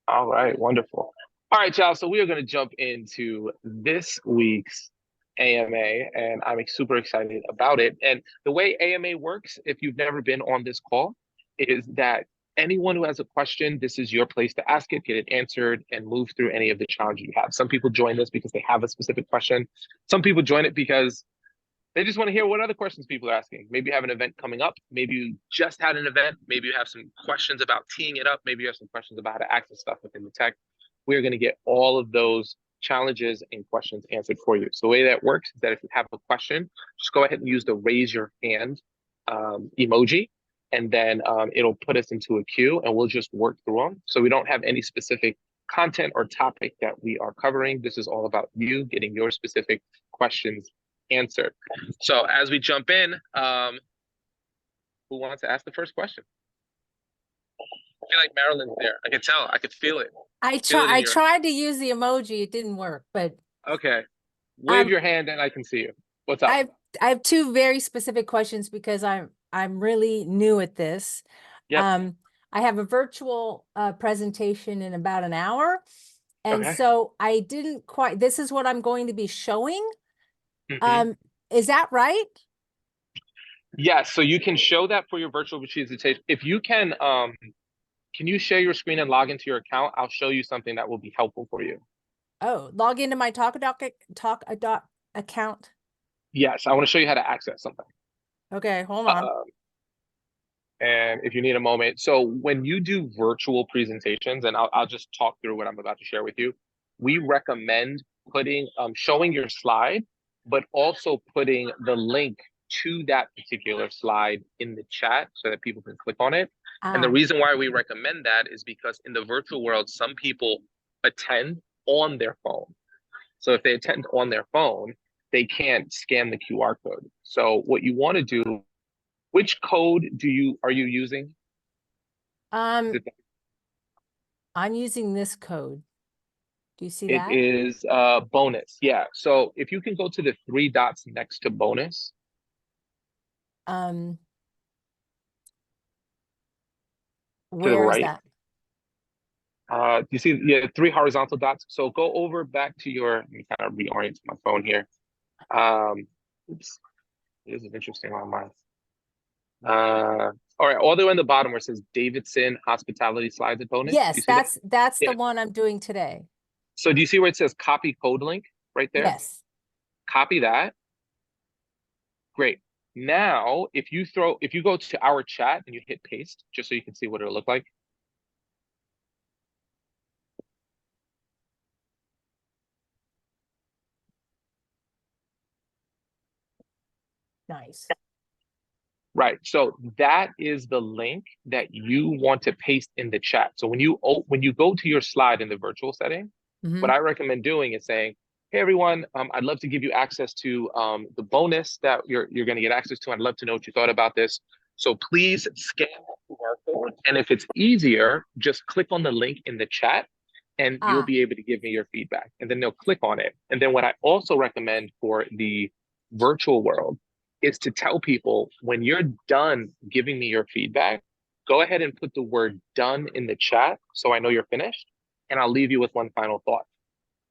All right, wonderful. All right, y'all. So we are going to jump into this week's AMA, and I'm super excited about it. And the way AMA works, if you've never been on this call, is that anyone who has a question, this is your place to ask it, get it answered, and move through any of the challenges you have. Some people join this because they have a specific question. Some people join it because they just want to hear what other questions people are asking. Maybe you have an event coming up. Maybe you just had an event. Maybe you have some questions about teeing it up. Maybe you have some questions about how to access stuff within the tech. We're going to get all of those challenges and questions answered for you. So the way that works is that if you have a question, just go ahead and use the raise your hand emoji, and then it'll put us into a queue and we'll just work through them. So we don't have any specific content or topic that we are covering. This is all about you getting your specific questions answered. So as we jump in, who wants to ask the first question? I feel like Marilyn's there. I can tell. I could feel it. I tried to use the emoji. It didn't work, but okay. Wave your hand and I can see you. What's up? I have two very specific questions because I'm really new at this. Yep. I have a virtual presentation in about an hour. And so I didn't quite, this is what I'm going to be showing. Is that right? Yes, so you can show that for your virtual presentation. If you can you share your screen and log into your account? I'll show you something that will be helpful for you. Oh, log into my Talkadot account? Yes, I want to show you how to access something. Okay, hold on. And if you need a moment, so when you do virtual presentations, and I'll just talk through what I'm about to share with you, we recommend putting showing your slide, but also putting the link to that particular slide in the chat so that people can click on it. And the reason why we recommend that is because in the virtual world, some people attend on their phone. So if they attend on their phone, they can't scan the QR code. So what you want to do, which code are you using? I'm using this code. Do you see that? It is bonus. Yeah. So if you can go to the three dots next to bonus. Where is that? You see three horizontal dots. So go over back to let me kind of reorient my phone here. Oops. This is interesting on mine. All right, all the way on the bottom where it says Davidson Hospitality Slides and Bonus. Yes, that's the one I'm doing today. So do you see where it says copy code link right there? Yes. Copy that. Great. Now, if you go to our chat and you hit paste, just so you can see what it'll look like. Nice. Right. So that is the link that you want to paste in the chat. So when you go to your slide in the virtual setting, what I recommend doing is saying, hey, everyone, I'd love to give you access to the bonus that you're going to get access to. I'd love to know what you thought about this. So please scan the QR code. And if it's easier, just click on the link in the chat and you'll be able to give me your feedback. And then they'll click on it. And then what I also recommend for the virtual world is to tell people when you're done giving me your feedback, go ahead and put the word done in the chat so I know you're finished. And I'll leave you with one final thought.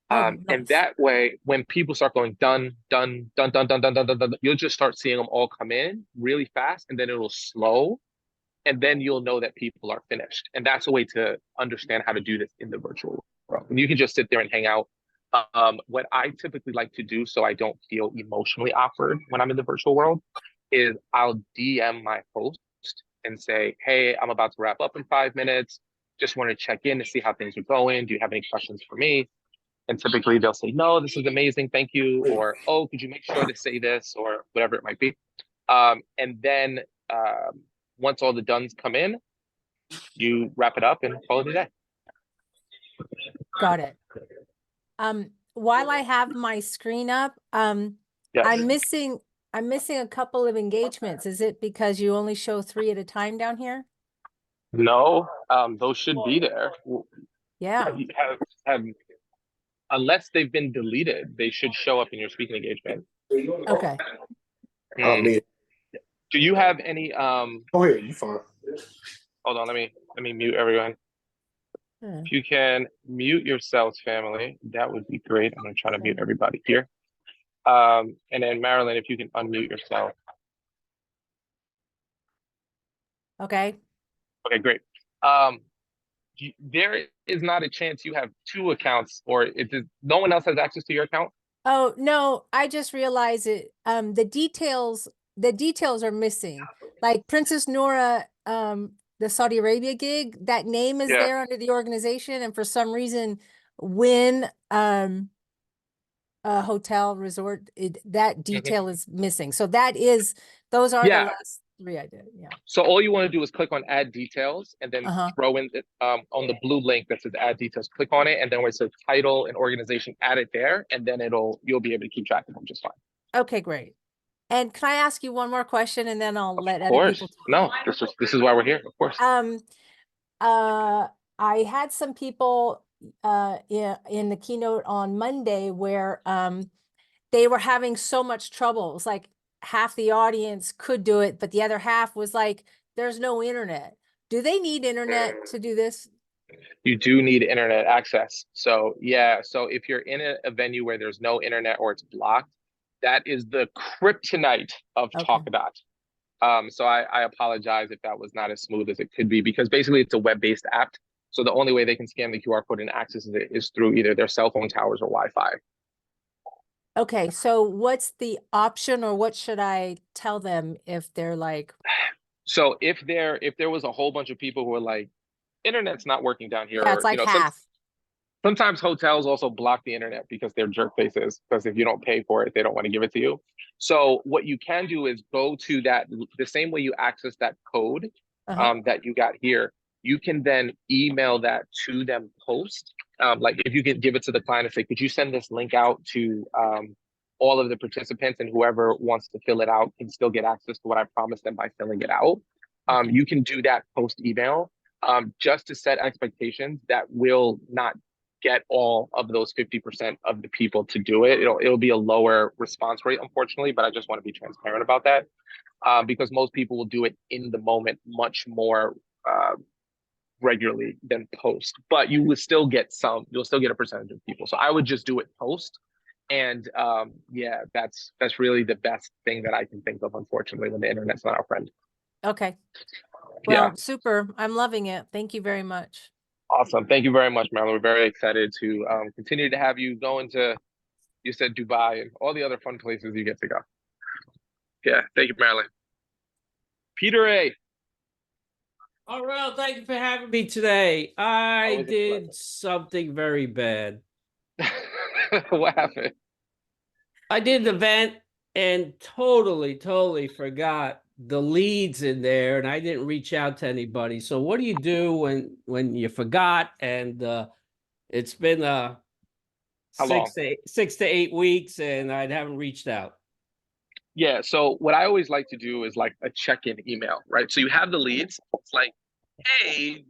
Nice. And that way, when people start going done, done, done, done, done, done, done, done, done, you'll just start seeing them all come in really fast, and then it'll slow, and then you'll know that people are finished. And that's a way to understand how to do this in the virtual world. And you can just sit there and hang out. What I typically like to do so I don't feel emotionally awkward when I'm in the virtual world is I'll DM my host and say, hey, I'm about to wrap up in 5 minutes. Just want to check in to see how things are going. Do you have any questions for me? And typically they'll say, no, this is amazing, thank you. Or, oh, could you make sure to say this, or whatever it might be. And then once all the dones come in, you wrap it up and call it a day. Got it. While I have my screen up, yes. I'm missing a couple of engagements. Is it because you only show 3 at a time down here? No, those should be there. Yeah. Unless they've been deleted, they should show up in your speaking engagement. Okay. Do you have any Oh, here, you fine. Hold on, let me mute everyone. Hmm, If you can mute yourselves, family, that would be great. I'm going to try to mute okay. everybody here. And then Marilyn, if you can unmute yourself. Okay. Okay, great. Um, there is not a chance you have two accounts, or no one else has access to your account. Oh, no, I just realized it. The details are missing. Like Princess Nora, the Saudi Arabia gig, that name is Yeah. there under the organization, and for some reason, when a hotel resort, that Mhm. detail is missing. So those are the Yeah. last three I did. Yeah. So all you want to do is click on add details and then Uh-huh. throw in on the blue link that says add details, click on it, and then where it says title and organization, add it there, and then you'll be able to keep track of them just fine. Okay, great. And can I ask you one more question and then I'll Of let other people course. talk? No, this is why we're here, of course. Um, uh, I had some people in the keynote on Monday where they were having so much trouble. It was like half the audience could do it, but the other half was like, there's no internet. Do they need internet to do this? You do need internet access. So yeah, so if you're in a venue where there's no internet or it's blocked, that is the kryptonite of Okay. Talkadot. So I apologize if that was not as smooth as it could be, because basically it's a web-based app. So the only way they can scan the QR code and access it is through either their cell phone towers or Wi-Fi. Okay, so what's the option or what should I tell them if they're like, So if there was a whole bunch of people who were like, internet's not working down here, yeah, it's or like half. sometimes hotels also block the internet because they're jerk faces. Because if you don't pay for it, they don't want to give it to you. So what you can do is go to that the same way you access that code Uh-huh. that you got here. You can then email that to them post. Like if you can give it to the client and say, could you send this link out to all of the participants, and whoever wants to fill it out can still get access to what I promised them by filling it out. Okay. You can do that post email just to set expectations that will not get all of those 50% of the people to do it. It'll be a lower response rate, unfortunately, but I just want to be transparent about that because most people will do it in the moment much more uh, regularly than post. But you'll still get a percentage of people. So I would just do it post. And yeah, that's really the best thing that I can think of, unfortunately, when the internet's not our friend. Okay. Yeah. Well, super. I'm loving it. Thank you very much. Awesome. Thank you very much, Marilyn. We're very excited to continue to have you go into, you said Dubai and all the other fun places you get to go. Yeah. Thank you, Marilyn. Peter A. All right, thank you for having me today. I Always a did something very bad. pleasure. What happened? I did an event and totally forgot the leads in there, and I didn't reach out to anybody. So what do you do when you forgot? And it's been How long? 6 to 8 weeks, and I haven't reached out. Yeah. So what I always like to do is like a check-in email, right? So you have the leads. It's like, hey,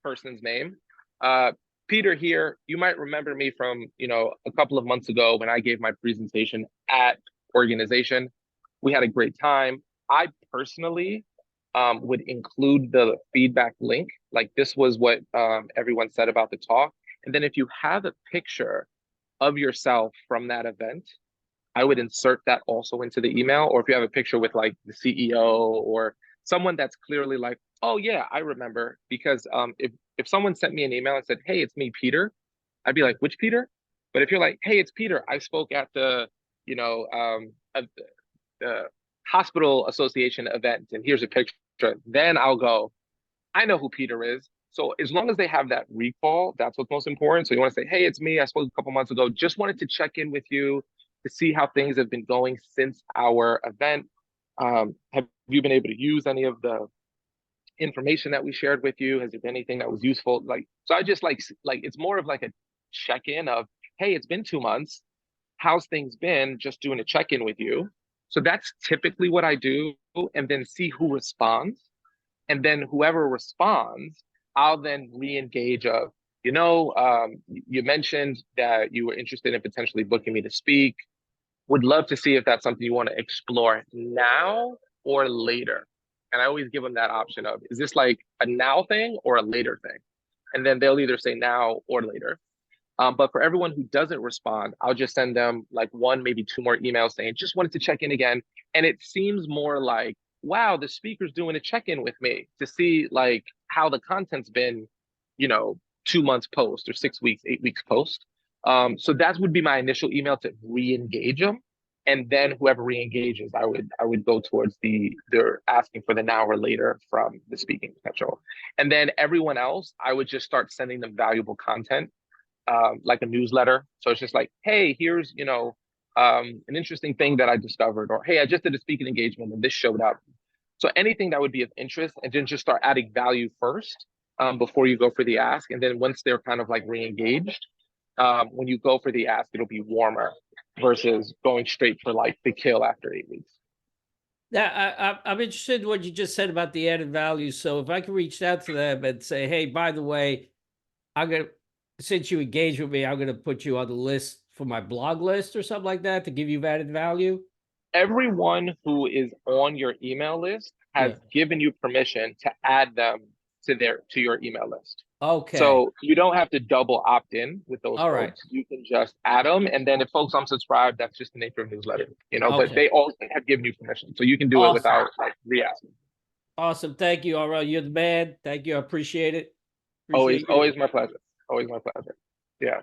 person's name. Uh, Peter here. You might remember me from, a couple of months ago when I gave my presentation at organization. We had a great time. I personally would include the feedback link. Like this was what everyone said about the talk. And then if you have a picture of yourself from that event, I would insert that also into the email. Or if you have a picture with like the CEO or someone that's clearly like, oh yeah, I remember. Because if someone sent me an email and said, hey, it's me, Peter, I'd be like, which Peter? But if you're like, hey, it's Peter, I spoke at the, the hospital association event, and here's a picture, then I'll go, I know who Peter is. So as long as they have that recall, that's what's most important. So you want to say, hey, it's me. I spoke a couple months ago. Just wanted to check in with you to see how things have been going since our event. Have you been able to use any of the information that we shared with you? Has there been anything that was useful? Like, so I just like it's more of like a check-in of, hey, it's been 2 months. How's things been? Just doing a check-in with you. So that's typically what I do, and then see who responds. And then whoever responds, I'll then re-engage of, you mentioned that you were interested in potentially booking me to speak. Would love to see if that's something you want to explore now or later. And I always give them that option of, is this like a now thing or a later thing? and then they'll either say now or later. But for everyone who doesn't respond, I'll just send them like one, maybe two more emails saying, just wanted to check in again. And it seems more like, wow, the speaker's doing a check-in with me to see like how the content's been, 2 months post or 6 weeks, 8 weeks post. So that would be my initial email to re-engage them. And then whoever re-engages, I would go towards they're asking for the now or later from the speaking potential. And then everyone else, I would just start sending them valuable content, like a newsletter. So it's just like, hey, here's, an interesting thing that I discovered, or hey, I just did a speaking engagement and this showed up. So anything that would be of interest, and then just start adding value first, before you go for the ask. And then once they're kind of like re-engaged, when you go for the ask, it'll be warmer versus going straight for like the kill after 8 weeks. I'm interested in what you just said about the added value. So if I can reach out to them and say, hey, by the way, since you engage with me, I'm gonna put you on the list for my blog list or something like that to give you added value. Everyone who is on your email list has given you permission to add them to your email list. Okay. So you don't have to double opt in with those All folks. right. You can just add them, and then if folks unsubscribe, that's just the nature of newsletter, But Okay. they all have given you permission, so you can do it Awesome. without like re-asking. Awesome. Thank you, Aurel. You're the man. Thank you. I appreciate it. Always my pleasure. Always my pleasure. Yeah.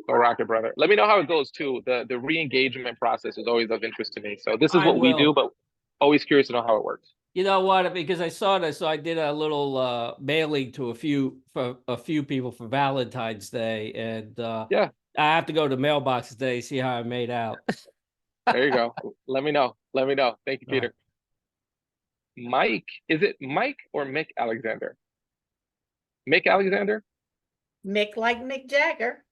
Go rocket, brother. Let me know how it goes too. The re-engagement process is always of interest to me. So this is I what we do, will. but always curious to know how it works. You know what? Because I saw this, so I did a little mailing to a few people for Valentine's Day, and Yeah. I have to go to mailbox today, see how I made out. There you go. Let me know. Let me know. Thank you, Peter. Mike, is it Mike or Mick Alexander? Mick Alexander? Mick like Mick Jagger.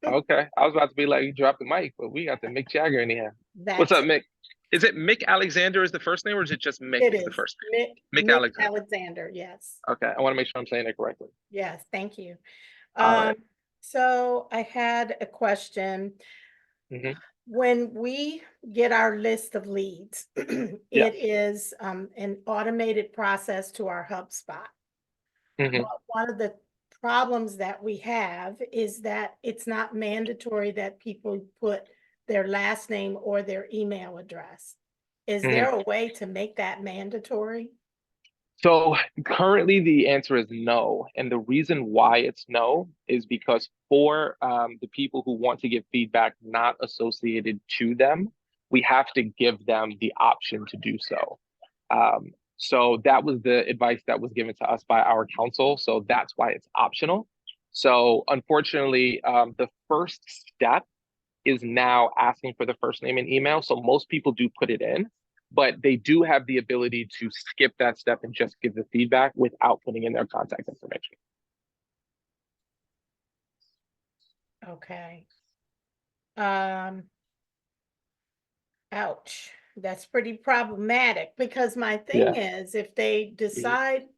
Okay. I was about to be like, you dropped the mic, but we got the Mick Jagger in here. What's up, Mick? Is it Mick Alexander is the first name, or is it just Mick It is is the first name? Mick Alexander. Alexander, yes. Okay. I want to make sure I'm saying it correctly. Yes, thank you. All right. So I had a question. Mhm. When we get our list of leads, it is an automated process to our HubSpot. Mhm. But one of the problems that we have is that it's not mandatory that people put their last name or their email address. Is there a way to make that mandatory? So currently the answer is no. And the reason why it's no is because for the people who want to give feedback not associated to them, we have to give them the option to do so. So that was the advice that was given to us by our counsel. So that's why it's optional. So unfortunately, the first step is now asking for the first name and email. So most people do put it in, but they do have the ability to skip that step and just give the feedback without putting in their contact information. Okay. Ouch. That's pretty problematic because my thing is if they decide,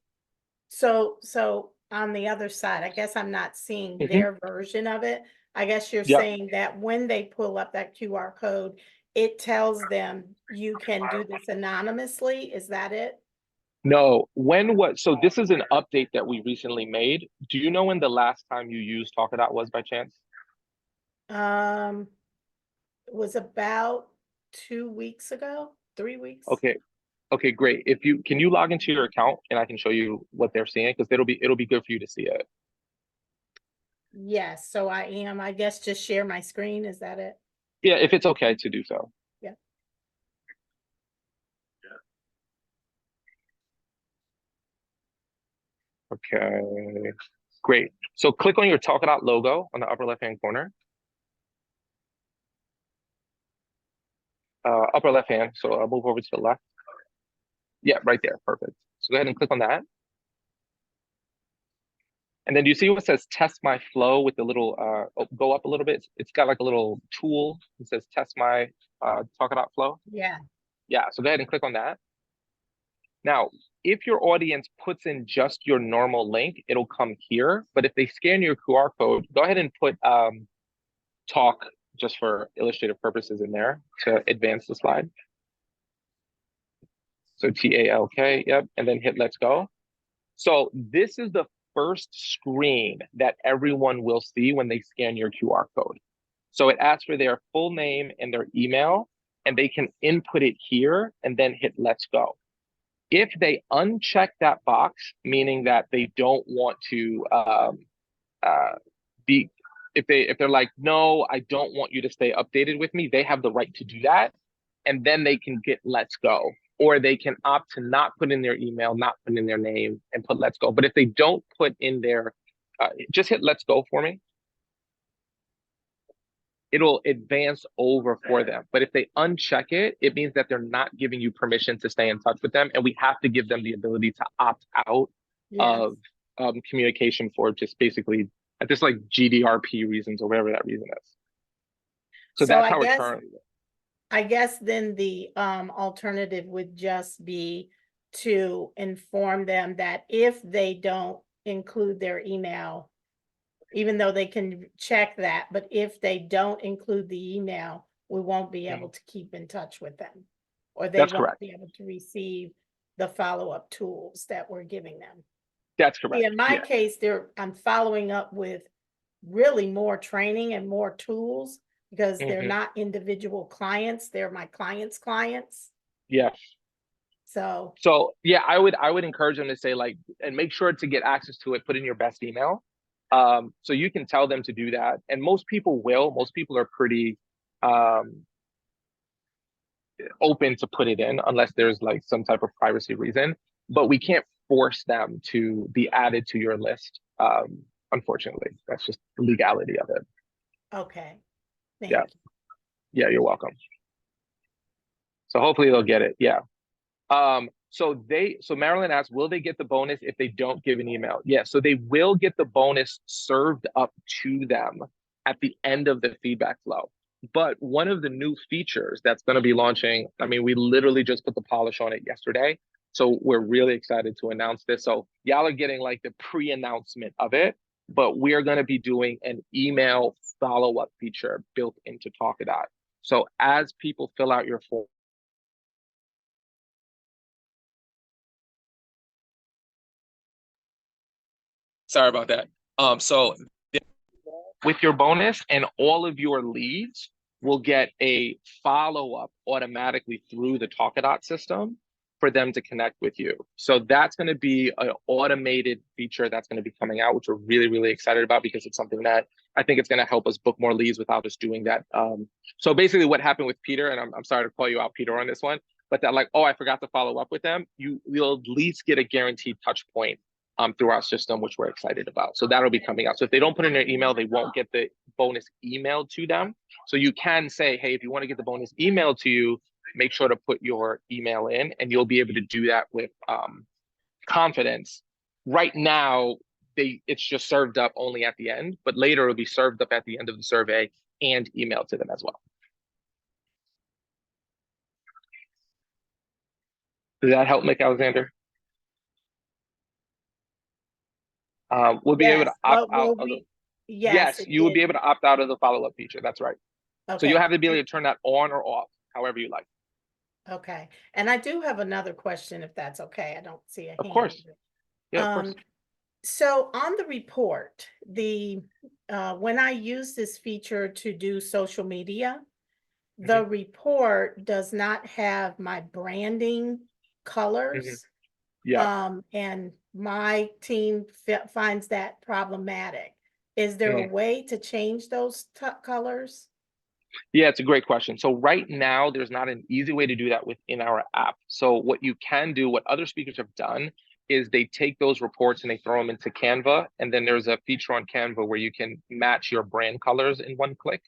so on the other side, I guess I'm not seeing their version of it. I guess you're saying that when they pull up that QR code, it tells them you can do this anonymously. Is that it? No, so this is an update that we recently made. Do you know when the last time you used Talkadot was by chance? It was about 2 weeks ago, 3 weeks. Okay, great. Can you log into your account and I can show you what they're seeing, because it'll be good for you to see it. Yes, so I am. I guess just share my screen. Is that it? Yeah, if it's okay to do so. Yeah. Okay, great. So click on your Talkadot logo on the upper left-hand corner. Upper left-hand, so I'll move over to the left. Yeah, right there, perfect. So go ahead and click on that. And then do you see what says test my flow with the little, go up a little bit? It's got like a little tool that says test my Talkadot flow. Yeah. Yeah, so go ahead and click on that. Now, if your audience puts in just your normal link, it'll come here. But if they scan your QR code, go ahead and put talk just for illustrative purposes in there to advance the slide. So TALK, yep, and then hit let's go. So this is the first screen that everyone will see when they scan your QR code. So it asks for their full name and their email, and they can input it here and then hit let's go. If they uncheck that box, meaning that they don't want to be, if they're like, no, I don't want you to stay updated with me, they have the right to do that. And then they can get let's go. Or they can opt to not put in their email, not put in their name, and put let's go. But if they don't put in their, just hit let's go for me. It'll advance over for them. But if they uncheck it, it means that they're not giving you permission to stay in touch with them. And we have to give them the ability to opt out of communication for just basically just like GDRP reasons or whatever that reason is. So that's how it's currently. I guess then the alternative would just be to inform them that if they don't include their email, even though they can check that, but if they don't include the email, we won't be able to keep in touch with them, or they won't be able to receive the follow-up tools that we're giving them. That's correct. In my case, I'm following up with really more training and more tools, because they're not individual clients, they're my clients' clients. Yes. So yeah, I would encourage them to say, like, and make sure to get access to it, put in your best email. So you can tell them to do that. And most people will. Most people are pretty open to put it in, unless there's like some type of privacy reason. But we can't force them to be added to your list. Unfortunately, that's just the legality of it. okay. Thank Yeah. you. Yeah, you're welcome. So hopefully they'll get it. Yeah. So Marilyn asked, will they get the bonus if they don't give an email? Yeah, so they will get the bonus served up to them at the end of the feedback flow. But one of the new features that's going to be launching, I mean, we literally just put the polish on it yesterday. So we're really excited to announce this. So y'all are getting like the pre-announcement of it, but we're going to be doing an email follow-up feature built into Talkadot. So as people fill out your form, sorry about that. So with your bonus and all of your leads will get a follow-up automatically through the Talkadot system for them to connect with you. So that's going to be an automated feature that's going to be coming out, which we're really, really excited about, because it's something that I think it's going to help us book more leads without us doing that. So basically what happened with Peter, and I'm sorry to call you out, Peter, on this one, but that like, oh, I forgot to follow up with them. You'll at least get a guaranteed touch point through our system, which we're excited about. So that'll be coming out. So if they don't put in their email, they won't get the bonus emailed to them. So you can say, hey, if you want to get the bonus emailed to you, make sure to put your email in, and you'll be able to do that with confidence. Right now, it's just served up only at the end, but later it'll be served up at the end of the survey and emailed to them as well. Does that help, Nick Alexander? We'll be able to opt out of the, yes, you will be able to opt out of the follow-up feature. That's right. Okay. So you'll have the ability to turn that on or off, however you like. Okay. And I do have another question, if that's okay. I don't see a hand. Of course. Yeah, of course. So on the report, when I use this feature to do social media, the report does not have my branding colors. Yeah. And my team finds that problematic. Is there a way to change those colors? Yeah, it's a great question. So right now, there's not an easy way to do that within our app. So what you can do, what other speakers have done, is they take those reports and they throw them into Canva. And then there's a feature on Canva where you can match your brand colors in one click.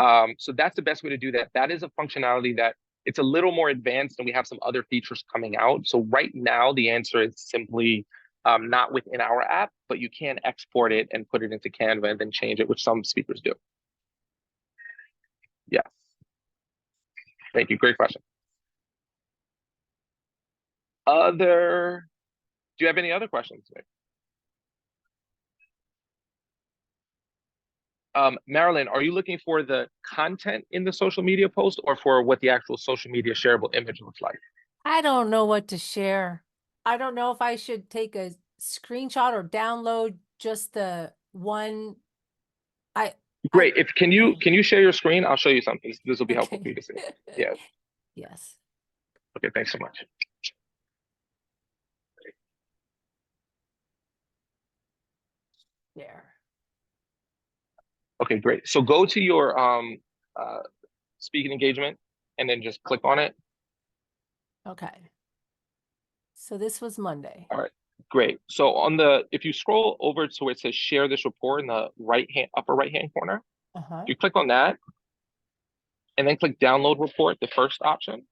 So that's the best way to do that. That is a functionality that it's a little more advanced, and we have some other features coming out. So right now, the answer is simply not within our app, but you can export it and put it into Canva and then change it, which some speakers do. Yes. Thank you. Great question. Do you have any other questions? Marilyn, are you looking for the content in the social media post or for what the actual social media shareable image looks like? I don't know what to share. I don't know if I should take a screenshot or download just the one. Great. If can you share your screen? I'll show you something. This will be helpful for you to see. Yeah. Yes. Okay. Thanks so much. There. Okay. Great. So go to your speaking engagement and then just click on it. Okay. So this was Monday. All right. Great. So if you scroll over to where it says share this report in the upper right hand corner, you click on that and then click download report, the first option.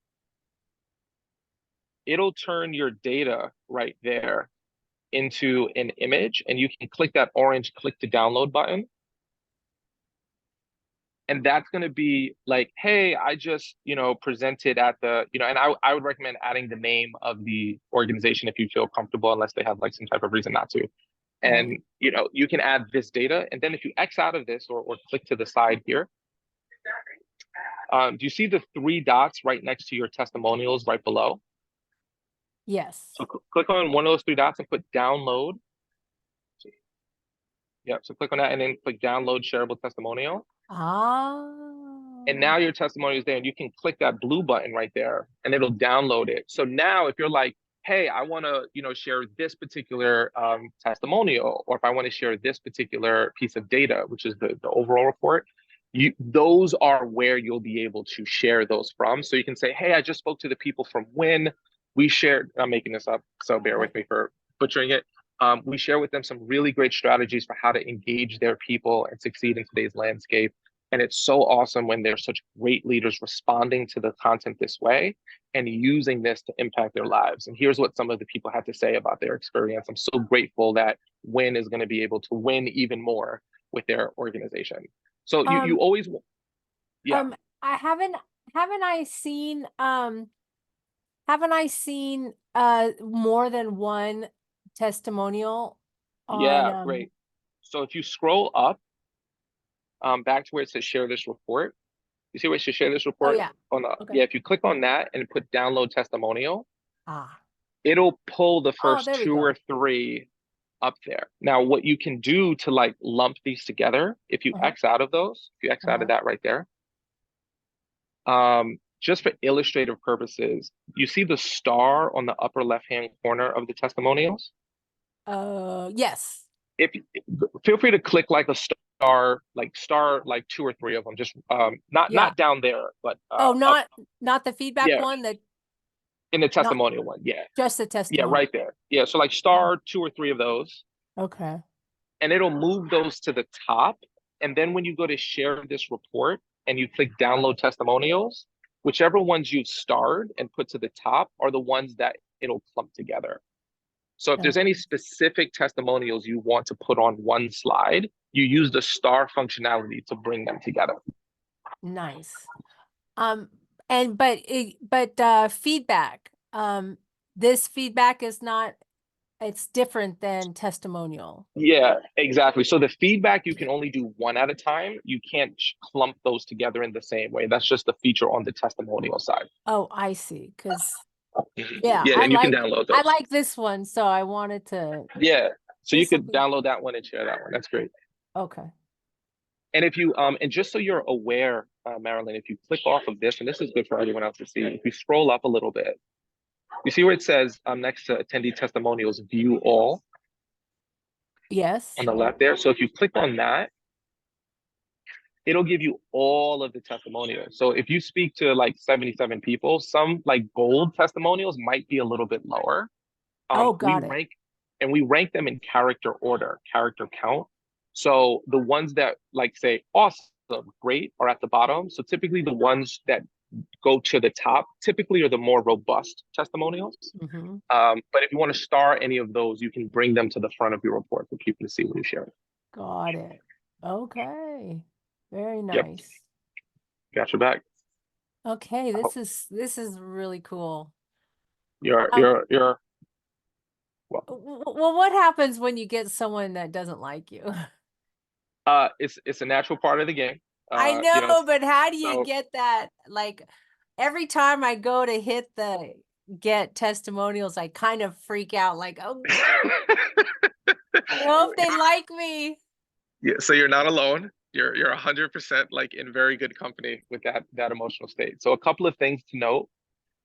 It'll turn your data right there into an image, and you can click that orange click to download button. And that's going to be like, hey, I just, presented at the, and I would recommend adding the name of the organization if you feel comfortable, unless they have like some type of reason not to. And, you can add this data. And then if you X out of this or click to the side here, do you see the 3 dots right next to your testimonials right below? Yes. So click on one of those 3 dots and put download. Yep. So click on that and then click download shareable testimonial. And now your testimonial is there, and you can click that blue button right there and it'll download it. So now if you're like, hey, I want to, share this particular testimonial, or if I want to share this particular piece of data, which is the overall report, those are where you'll be able to share those from. So you can say, hey, I just spoke to the people from when we shared, I'm making this up, so bear with me for butchering it. We share with them some really great strategies for how to engage their people and succeed in today's landscape. And it's so awesome when there's such great leaders responding to the content this way and using this to impact their lives. And here's what some of the people had to say about their experience. I'm so grateful that Win is going to be able to win even more with their organization. So you always, yeah. Haven't I seen more than one testimonial on Yeah, great. So if you scroll up back to where it says share this report, you see where it says share this report? If you click on that and put download testimonial, it'll pull the first 2 or 3 up there. Now, what you can do to like lump these together, if you X out of those, if you X out of that right there, just for illustrative purposes, you see the star on the upper left-hand corner of the testimonials? Yes. Feel free to click like a star like 2 or 3 of them, just not down there, but not the feedback one, that in the testimonial one, just the testimonial. right there, so like star 2 or 3 of those, okay, and it'll move those to the top. And then when you go to share this report and you click download testimonials, whichever ones you've starred and put to the top are the ones that it'll clump together. So if there's any specific testimonials you want to put on one slide, you use the star functionality to bring them together. Nice. But feedback. This feedback is not, it's different than testimonial. Yeah, exactly. So the feedback, you can only do one at a time. You can't clump those together in the same way. That's just the feature on the testimonial side. Oh, I see. Because and you can download those. I like this one, so I wanted to. Yeah, so you could download that one and share that one. That's great. Okay. And if you and just so you're aware, Marilyn, if you click off of this, and this is good for everyone else to see, if you scroll up a little bit, you see where it says next to attendee testimonials, view all? Yes. On the left there. So if you click on that, it'll give you all of the testimonials. So if you speak to like 77 people, some like gold testimonials might be a little bit lower. Got it. We rank them in character order, character count. So the ones that like say awesome, great are at the bottom. So typically the ones that go to the top typically are the more robust testimonials. But if you want to star any of those, you can bring them to the front of your report for people to see when you share it. Got it. Okay. Very nice. Got your back. Okay, this is really cool. You're well, what happens when you get someone that doesn't like you? It's a natural part of the game. I know, but how do you get that? Like every time I go to hit the get testimonials, I kind of freak out like, oh, I hope they like me. Yeah, so you're not alone. You're 100% like in very good company with that emotional state. So a couple of things to note.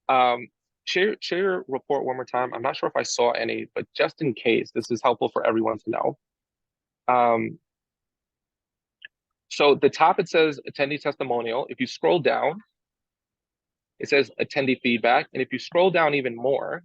Um, share your report one more time. I'm not sure if I saw any, but just in case, this is helpful for everyone to know. So the top, it says attendee testimonial. If you scroll down, it says attendee feedback. And if you scroll down even more,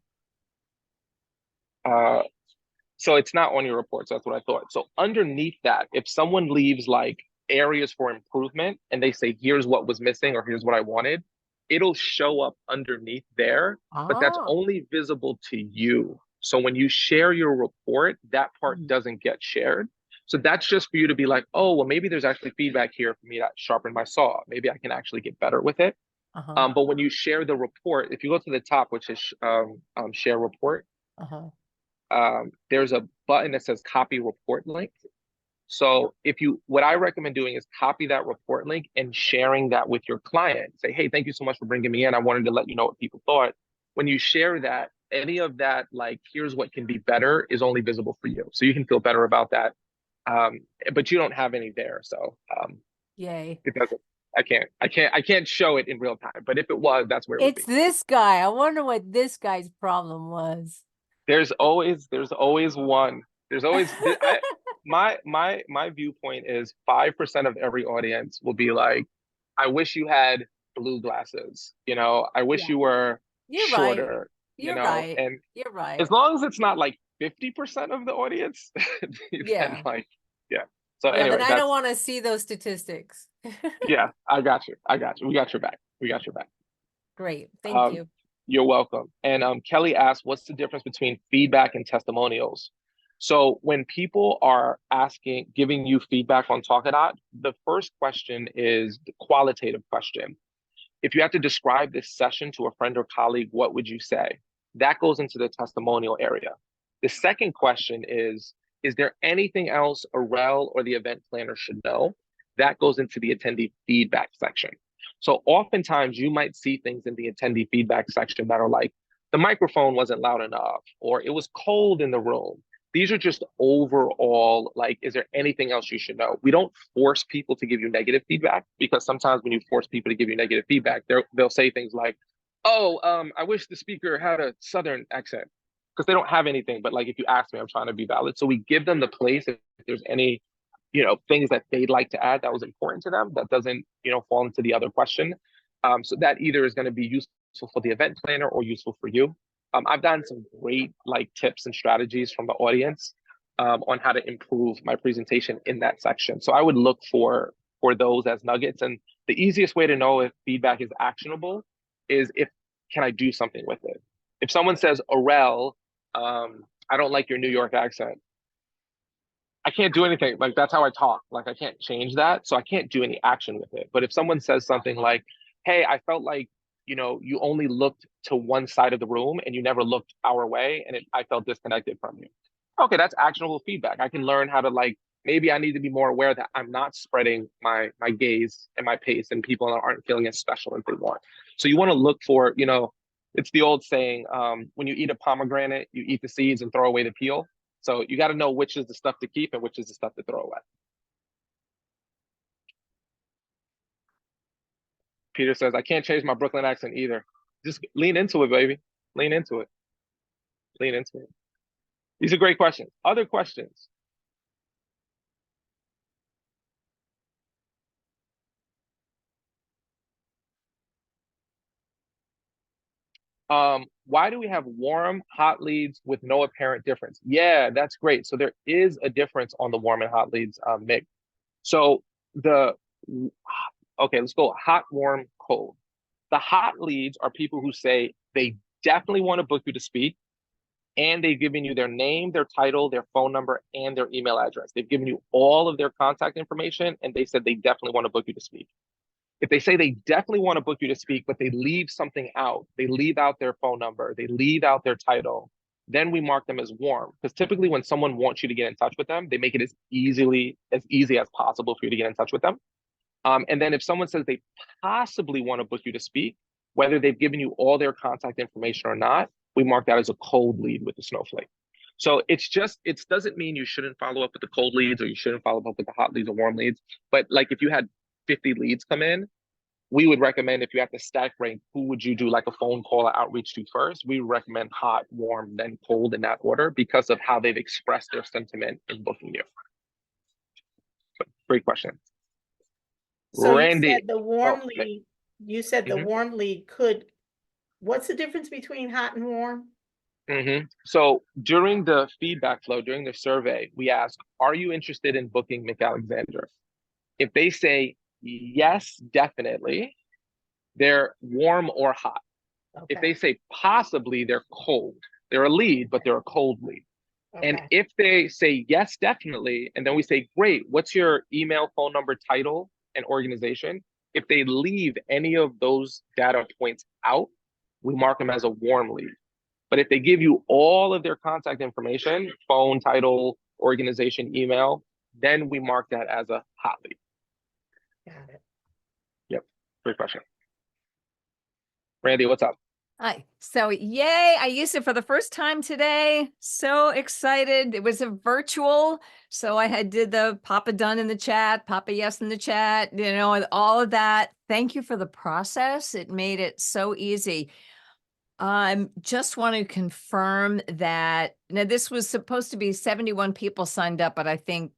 so it's not on your report. So that's what I thought. So underneath that, if someone leaves like areas for improvement and they say, here's what was missing or here's what I wanted, it'll show up underneath there, but that's Oh, only visible to you. So when you share your report, that part doesn't get shared. So that's just for you to be like, oh, well, maybe there's actually feedback here for me to sharpen my saw. Maybe I can actually get better with it. uh-huh, But when you share the report, if you go to the top, which is share report, uh-huh. there's a button that says copy report link. So what I recommend doing is copy that report link and sharing that with your client. Say, hey, thank you so much for bringing me in. I wanted to let you know what people thought. When you share that, any of that, like, here's what can be better is only visible for you. So you can feel better about that. But you don't have any there. So Yay. it doesn't, I can't show it in real time. But if it was, that's where it would be. It's this guy. I wonder what this guy's problem was. There's always one. There's always my viewpoint is 5% of every audience will be like, I wish you had blue glasses, I wish Yeah. you were You're right. shorter, You're right. and You're right. as long as it's not like 50% of the audience, Yeah. then like, yeah. So Yeah, anyway, then I that's, don't want to see those statistics. yeah, I got you. We got your back. We got your back. Great. Thank Um, you. you're welcome. And Kelly asked, what's the difference between feedback and testimonials? So when people are giving you feedback on Talkadot, the first question is the qualitative question. If you have to describe this session to a friend or colleague, what would you say? That goes into the testimonial area. The second question is there anything else a rel or the event planner should know? That goes into the attendee feedback section. So oftentimes you might see things in the attendee feedback section that are like, the microphone wasn't loud enough, or it was cold in the room. These are just overall, like, is there anything else you should know? We don't force people to give you negative feedback, because sometimes when you force people to give you negative feedback, they'll say things like, oh, I wish the speaker had a Southern accent, because they don't have anything. But like, if you ask me, I'm trying to be valid. So we give them the place if there's any, things that they'd like to add that was important to them that doesn't, fall into the other question. So that either is going to be useful for the event planner or useful for you. I've gotten some great like tips and strategies from the audience on how to improve my presentation in that section. So I would look for those as nuggets. And the easiest way to know if feedback is actionable is can I do something with it? If someone says, Aurel, I don't like your New York accent, I can't do anything. Like, that's how I talk. Like, I can't change that. So I can't do any action with it. But if someone says something like, hey, I felt like, you only looked to one side of the room and you never looked our way, and I felt disconnected from you. Okay, that's actionable feedback. I can learn how to, like, maybe I need to be more aware that I'm not spreading my gaze and my pace, and people aren't feeling as special as they want. So you want to look for, it's the old saying, when you eat a pomegranate, you eat the seeds and throw away the peel. So you got to know which is the stuff to keep and which is the stuff to throw away. Peter says, I can't change my Brooklyn accent either. Just lean into it, baby. Lean into it. Lean into it. These are great questions. Other questions? Why do we have warm, hot leads with no apparent difference? Yeah, that's great. So there is a difference on the warm and hot leads, Mick. So okay, let's go hot, warm, cold. The hot leads are people who say they definitely want to book you to speak, and they've given you their name, their title, their phone number, and their email address. They've given you all of their contact information, and they said they definitely want to book you to speak. If they say they definitely want to book you to speak, but they leave something out, they leave out their phone number, they leave out their title, then we mark them as warm. Because typically when someone wants you to get in touch with them, they make it as easy as possible for you to get in touch with them. And then if someone says they possibly want to book you to speak, whether they've given you all their contact information or not, we mark that as a cold lead with the snowflake. So it's just, it doesn't mean you shouldn't follow up with the cold leads or you shouldn't follow up with the hot leads or warm leads. But like if you had 50 leads come in, we would recommend, if you have to stack rank, who would you do like a phone call or outreach to first? We recommend hot, warm, then cold in that order because of how they've expressed their sentiment in booking you. But great question. So Randy. you said the warm Oh, lead, you said the warm lead could, what's the difference between hot and warm? So during the feedback flow, during the survey, we ask, are you interested in booking McAlexander? If they say yes, definitely, they're warm or hot. Okay. If they say possibly, they're cold. They're a lead, but they're a cold lead. Okay. And if they say yes, definitely, and then we say, great, what's your email, phone number, title, and organization? If they leave any of those data points out, we mark them as a warm lead. But if they give you all of their contact information, phone, title, organization, email, then we mark that as a hot lead. Got it. Yep, great question. Randy, what's up? Hi. So yay, I used it for the first time today. So excited. It was a virtual. So I did the Papa done in the chat, Papa yes in the chat, and all of that. Thank you for the process. It made it so easy. Just want to confirm that now this was supposed to be 71 people signed up, but I think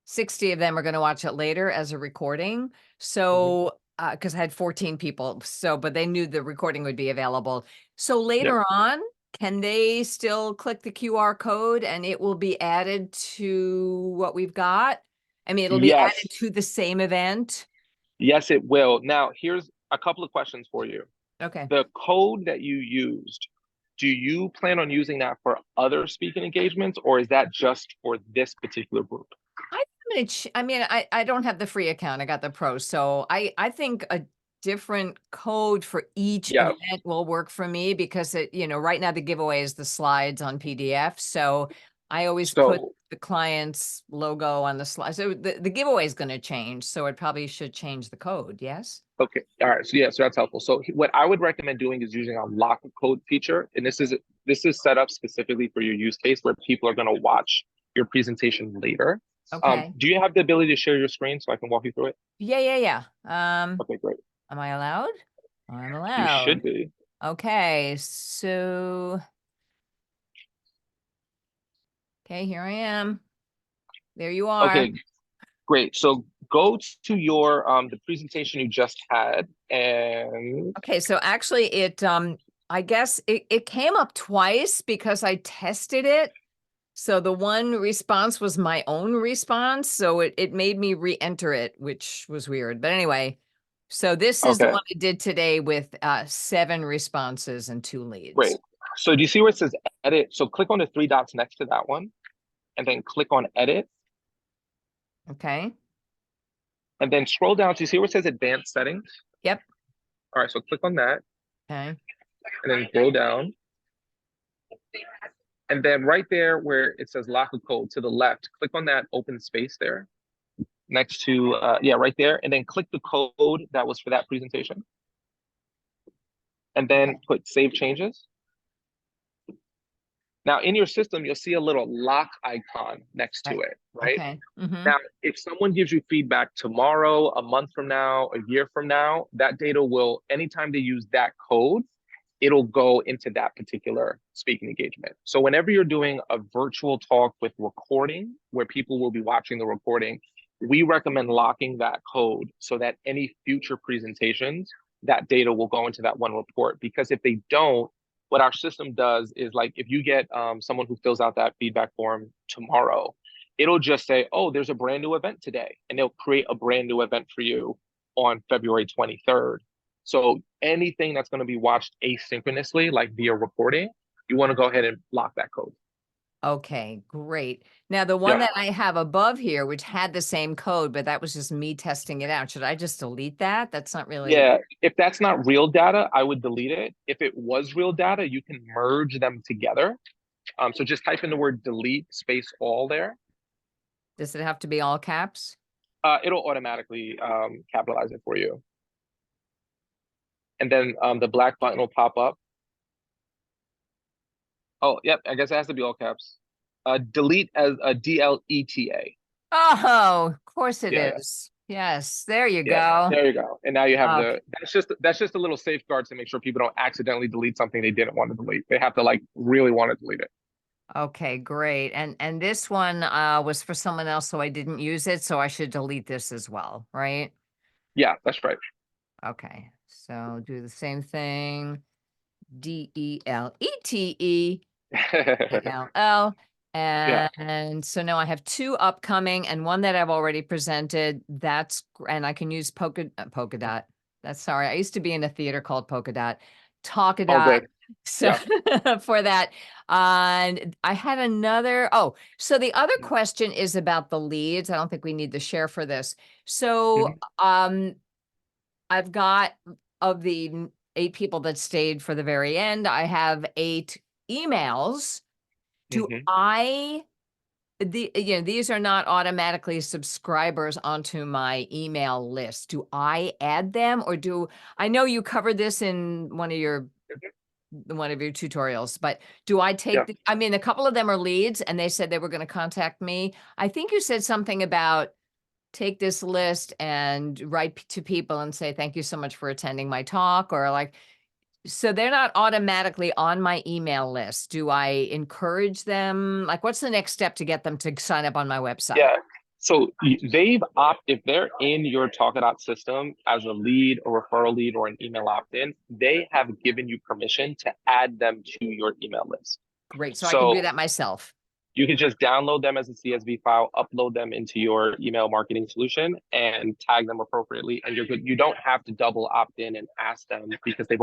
60 of them are going to watch it later as a recording. So because I had 14 people. So, but they knew the recording would be available. So later on, can they still click the QR code and it will be added to what we've got? I mean, it'll be added to the same event. Yes, it will. Now, here's a couple of questions for you. Okay. The code that you used, do you plan on using that for other speaking engagements, or is that just for this particular group? I don't have the free account. I got the pro. So I think a different code for each event will work for me because right now the giveaway is the slides on PDF. So I always put the client's logo on the slide. So the giveaway is going to change. So it probably should change the code. Yes. Okay. All right. So so that's helpful. So what I would recommend doing is using a lock code feature. And this is set up specifically for your use case where people are going to watch your presentation later. Okay. Do you have the ability to share your screen so I can walk you through it? Yeah. Okay, great. Am I allowed? I'm allowed. You should be. Okay. So, okay, here I am. There you are. Okay, great. So go to your the presentation you just had and okay, so actually it I guess it came up twice because I tested it. So the one response was my own response. So it made me re-enter it, which was weird. But anyway, so this is the one I did today with 7 responses and 2 leads. Great. So do you see where it says edit? So click on the 3 dots next to that one and then click on edit. Okay. And then scroll down. So you see where it says advanced settings? Yep. All right, so click on that. Okay. And then go down. And then right there where it says lock of code to the left, click on that open space there next to, right there. And then click the code that was for that presentation. And then put save changes. Now in your system, you'll see a little lock icon next to it, right? Okay. Now, if someone gives you feedback tomorrow, a month from now, a year from now, that data will, anytime they use that code, it'll go into that particular speaking engagement. So whenever you're doing a virtual talk with recording, where people will be watching the recording, we recommend locking that code so that any future presentations, that data will go into that one report. Because if they don't, what our system does is, like, if you get someone who fills out that feedback form tomorrow, it'll just say, oh, there's a brand new event today. And they'll create a brand new event for you on February 23rd. So anything that's going to be watched asynchronously, like via recording, you want to go ahead and lock that code. Okay, great. Now the one that I have above here, which had the same code, but that was just me testing it out. Should I just delete that? That's not really. Yeah, if that's not real data, I would delete it. If it was real data, you can merge them together. So just type in the word delete space all there. Does it have to be all caps? It'll automatically capitalize it for you. and then the black button will pop up. Oh, yep. I guess it has to be all caps. Delete as a DLETA. Oh, of course it Yeah, is. Yes, there you yeah. go. There you go. And now you have Okay. that's just a little safeguard to make sure people don't accidentally delete something they didn't want to delete. They have to like really want to delete it. Okay, great. And this one was for someone else, so I didn't use it, so I should delete this as well, right? Yeah, that's right. Okay, so do the same thing. DELETEALL. Yeah. And so now I have two upcoming and one that I've already presented. And I can use polka dot. That's sorry. I used to be in a theater called Polka Dot. Oh, Talkadot. good. So for that. And I had another. Oh, so the other question is about the leads. I don't think we need to share for this. So I've got of the 8 people that stayed for the very end, I have 8 emails. Do these are not automatically subscribers onto my email list. Do I add them or I know you covered this in one of your tutorials, but do I take, Yeah. I mean, a couple of them are leads and they said they were going to contact me. I think you said something about take this list and write to people and say, thank you so much for attending my talk, or like, so they're not automatically on my email list. Do I encourage them? Like, what's the next step to get them to sign up on my website? Yeah. So if they're in your Talkadot system as a lead, a referral lead, or an email opt-in, they have given you permission to add them to your email list. Great. So I can do that myself. You can just download them as a CSV file, upload them into your email marketing solution, and tag them appropriately, and you're good. You don't have to double opt in and ask them because they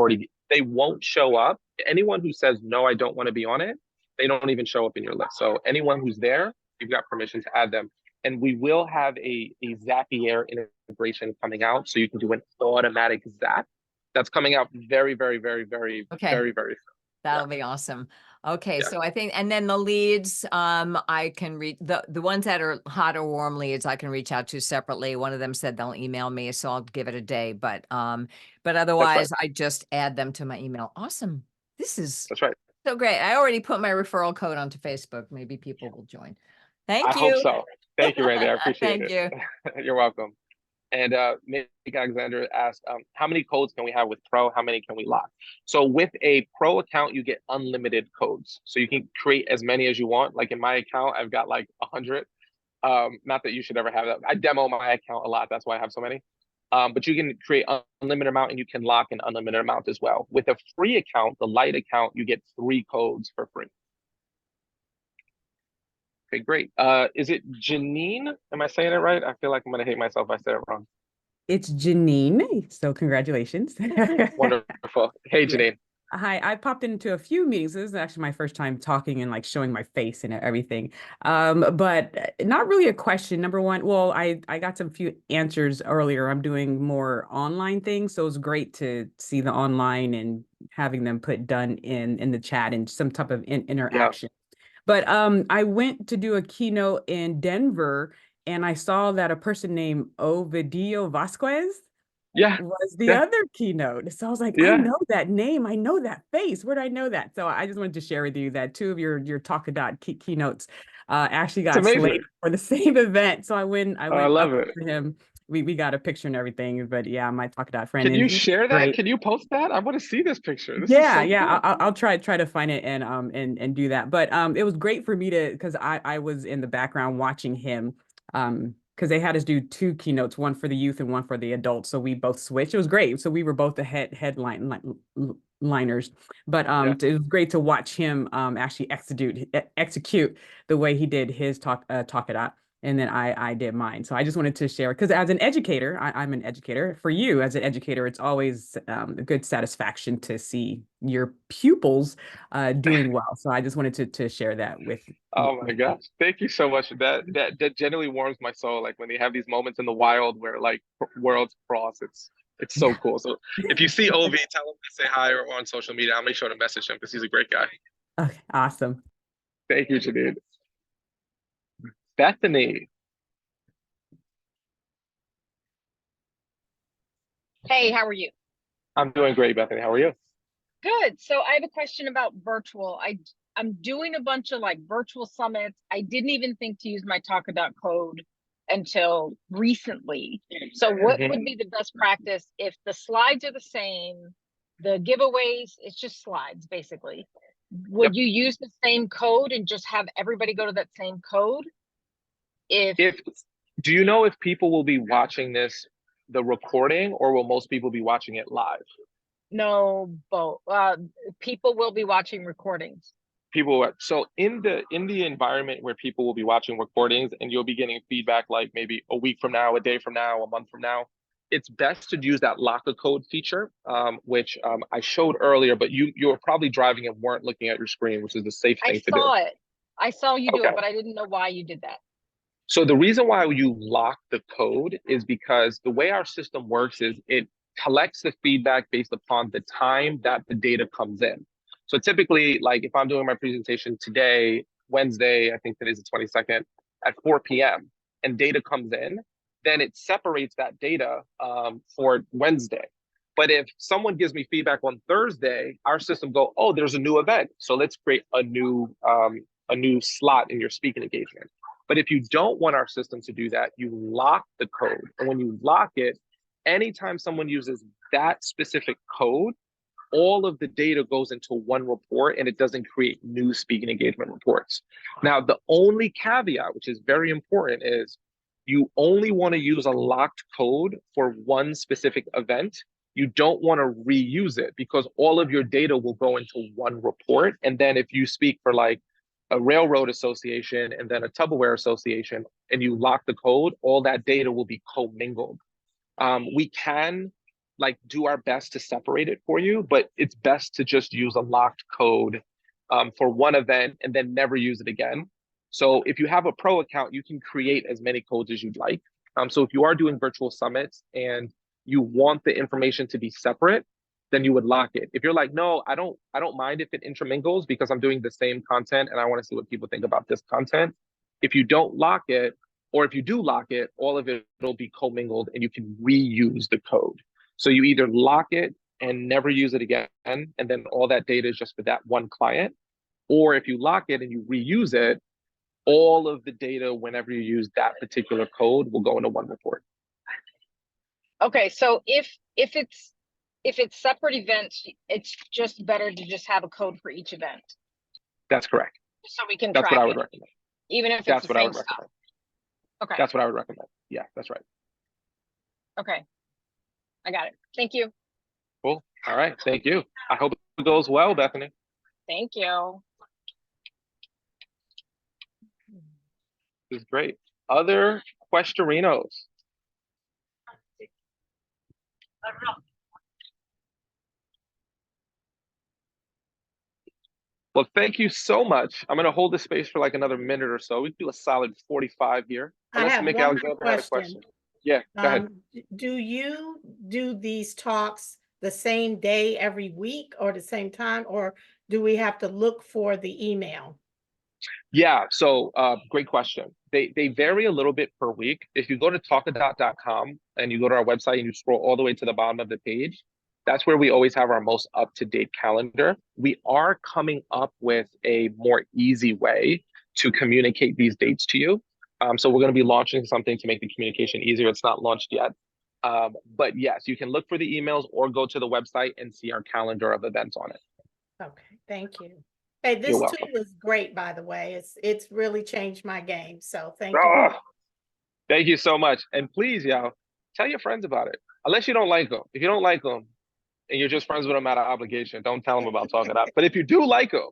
won't show up. Anyone who says, no, I don't want to be on it, they don't even show up in your list. So anyone who's there, you've got permission to add them. And we will have a Zapier integration coming out, so you can do an automatic Zap. That's coming out very, very, very, very, very, very soon. That'll be awesome. Okay, Yeah. so I think, and then the leads, I can read the ones that are hot or warm leads, I can reach out to separately. One of them said they'll email me, so I'll give it a day. But otherwise, I just add them to my email. Awesome. This That's right. so great. I already put my referral code onto Facebook. Maybe people will join. Thank I you. hope so. Thank you, Randy. I appreciate Thank it. you. You're welcome. And Mick Alexander asked, how many codes can we have with Pro? How many can we lock? So with a Pro account, you get unlimited codes. So you can create as many as you want. Like in my account, I've got like 100. Not that you should ever have that. I demo my account a lot. That's why I have so many. But you can create unlimited amount and you can lock an unlimited amount as well. With a free account, the light account, you get 3 codes for free. Okay, great. Is it Janine? Am I saying it right? I feel like I'm gonna hate myself if I said it wrong. It's Janine, so congratulations. Wonderful. Hey, Yeah. Janine. Hi, I popped into a few meetings. This is actually my first time talking and like showing my face and everything. But not really a question. Number one, well, I got some few answers earlier. I'm doing more online things, so it's great to see the online and having them put done in the chat and some type of interaction. But I went to do a keynote in Denver and I saw that a person named Ovidio Vasquez was the other keynote. So I was like, I know that name. I know that face. Where do I know that? So I just wanted to share with you that 2 of your Talkadot keynotes actually got slated for the same event. So I went I love up it. to him. We got a picture and everything, but yeah, my Talkadot friend. Can you and share that? great. Can you post that? I want to see this picture. This Yeah, is so cool. I'll try to find it and do that. But it was great for me to because I was in the background watching him because they had us do 2 keynotes, one for the youth and one for the adults. So we both switched. It was great. So we were both the headliners. But it was great to watch him actually execute the way he did his Talkadot. And then I did mine. So I just wanted to share because as an educator, I'm an educator. For you as an educator, it's always a good satisfaction to see your pupils doing well. So I just wanted to share that with. Oh my gosh. Thank you so much. That genuinely warms my soul. Like when they have these moments in the wild where like worlds cross, it's so cool. So if you see Ovi, tell him to say hi or on social media. I'll make sure to message him because he's a great guy. Okay, awesome. Thank you, Janine. Bethany. Hey, how are you? I'm doing great, Bethany. How are you? Good. So I have a question about virtual. I'm doing a bunch of like virtual summits. I didn't even think to use my Talkadot code until recently. So what Mhm. would be the best practice if the slides are the same, the giveaways, it's just slides basically. Yep. Would you use the same code and just have everybody go to that same code? If do you know if people will be watching the recording, or will most people be watching it live? No, both people will be watching recordings. So in the environment where people will be watching recordings and you'll be getting feedback like maybe a week from now, a day from now, a month from now, it's best to use that lock a code feature, which I showed earlier, but you were probably driving and weren't looking at your screen, which is the safe I thing to do. saw it. I saw you do Okay. it, but I didn't know why you did that. So the reason why you lock the code is because the way our system works is it collects the feedback based upon the time that the data comes in. So typically, like if I'm doing my presentation today, Wednesday, I think today's the 22nd, at 4 p.m., and data comes in, then it separates that data for Wednesday. But if someone gives me feedback on Thursday, our system go, oh, there's a new event. So let's create a new slot in your speaking engagement. But if you don't want our system to do that, you lock the code. And when you lock it, anytime someone uses that specific code, all of the data goes into one report and it doesn't create new speaking engagement reports. Now, the only caveat, which is very important, is you only want to use a locked code for one specific event. You don't want to reuse it because all of your data will go into one report. And then if you speak for like a railroad association and then a Tupperware association and you lock the code, all that data will be commingled. We can like do our best to separate it for you, but it's best to just use a locked code for one event and then never use it again. So if you have a pro account, you can create as many codes as you'd like. So if you are doing virtual summits and you want the information to be separate, then you would lock it. If you're like, no, I don't mind if it intermingles because I'm doing the same content and I want to see what people think about this content. If you don't lock it, or if you do lock it, all of it will be commingled and you can reuse the code. So you either lock it and never use it again, and then all that data is just for that one client. Or if you lock it and you reuse it, all of the data, whenever you use that particular code, will go into one report. Okay, so if it's separate events, it's just better to just have a code for each event. That's correct. So we can That's track what I it, would recommend. even if it's That's the what I same would stuff. recommend. Okay. That's what I would recommend. Yeah, that's right. Okay. I got it. Thank you. Cool. All right. Thank you. I hope it goes well, Bethany. Thank you. This is great. Other questionerinos? Well, thank you so much. I'm going to hold this space for like another minute or so. We can do a solid 45 here. I Unless have Mick one more Alexander had a question. question. Yeah, go ahead. Do you do these talks the same day every week or the same time, or do we have to look for the email? Yeah, so great question. They vary a little bit per week. If you go to talkadot.com and you go to our website and you scroll all the way to the bottom of the page, that's where we always have our most up-to-date calendar. We are coming up with a more easy way to communicate these dates to you. So we're going to be launching something to make the communication easier. It's not launched yet. But yes, you can look for the emails or go to the website and see our calendar of events on it. Okay, thank you. Hey, this You're tool welcome. is great, by the way. It's really changed my game. So thank you. Oh, thank you so much. And please, y'all, tell your friends about it. Unless you don't like them. If you don't like them and you're just friends with them out of obligation, don't tell them about Talkadot. But if you do like them,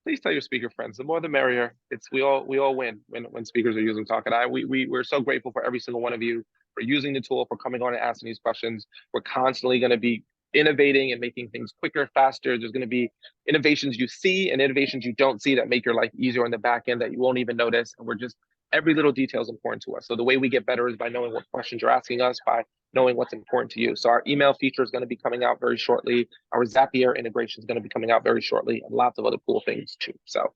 please tell your speaker friends. The more the merrier. It's we all win when speakers are using Talkadot. We're so grateful for every single one of you for using the tool, for coming on and asking these questions. We're constantly going to be innovating and making things quicker, faster. There's going to be innovations you see and innovations you don't see that make your life easier on the back end that you won't even notice. And we're just every little detail is important to us. So the way we get better is by knowing what questions you're asking us, by knowing what's important to you. So our email feature is going to be coming out very shortly. Our Zapier integration is going to be coming out very shortly, and lots of other cool things too. So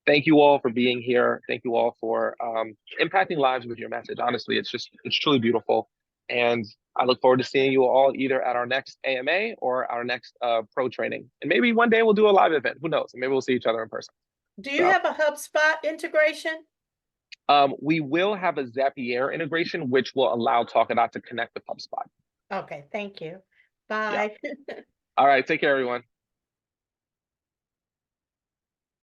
thank you all for being here. Thank you all for impacting lives with your message. Honestly, it's truly beautiful. And I look forward to seeing you all either at our next AMA or our next pro training. And maybe one day we'll do a live event. Who knows? Maybe we'll see each other in person. Do you So, have a HubSpot integration? we will have a Zapier integration, which will allow Talkadot to connect with HubSpot. Okay, thank you. Bye. All right, take care, everyone.